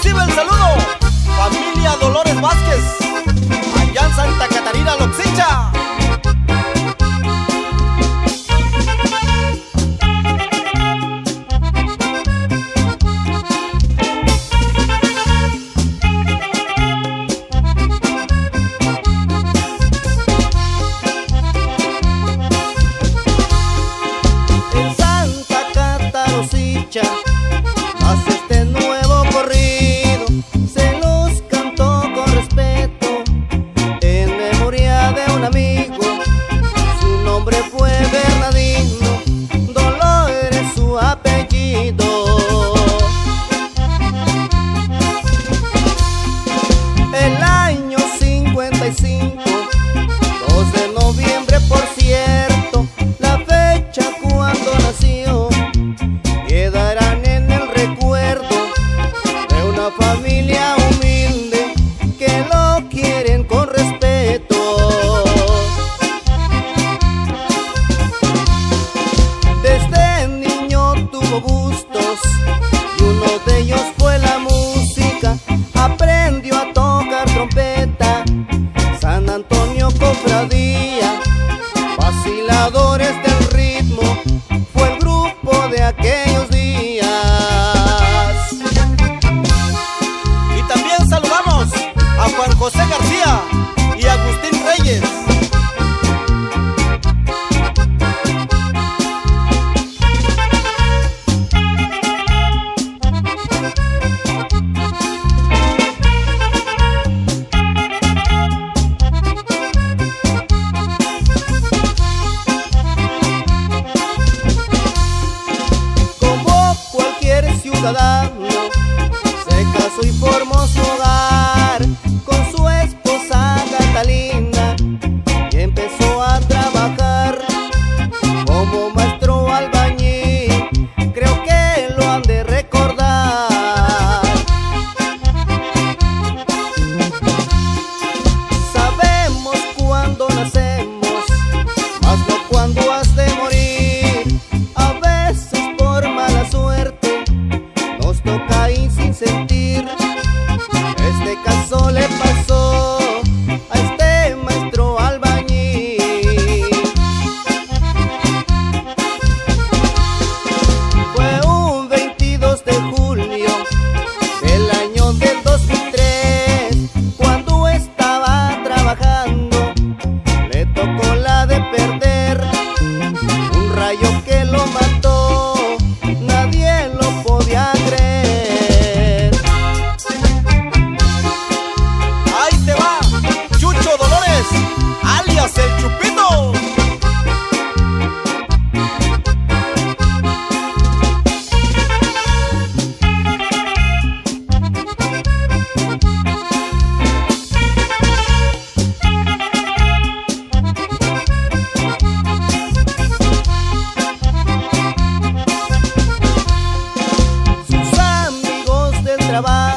Recibe el saludo, familia Dolores Vázquez, allá en Santa Catarina, Loxicha. En Santa Catarina hace este nuevo corrido, se los cantó con respeto en memoria de un amigo. Su nombre fue Bernardino, Dolores su apellido. El año 55, 2 de noviembre por cierto, la fecha cuando nació, quedarán en el recuerdo de una familia humilde que lo quieren con respeto. Desde niño tuvo gustos y uno de ellos fue la música. Aprendió a tocar trompeta, San Antonio Cofradía, Vaciladores del Ritmo fue el grupo de aquellos días. Y también saludamos a Juan José García y Agustín Reyes. Como cualquier ciudadano, se casó y formó su hogar con su esposa Catalina y empezó a trabajar como maestro albañil. Creo que lo han de recordar. Sabemos cuándo nacemos, mas no cuándo has de morir. A veces por mala suerte nos toca ir sin sentir. Este caso le pasó a este maestro albañil. Fue un 22 de julio del año del 2003, cuando estaba trabajando, le tocó la de perder. Un rayo que lo mató, nadie lo podía creer. Ahí te va, Chucho Dolores, alias el Chupito. Sus amigos del trabajo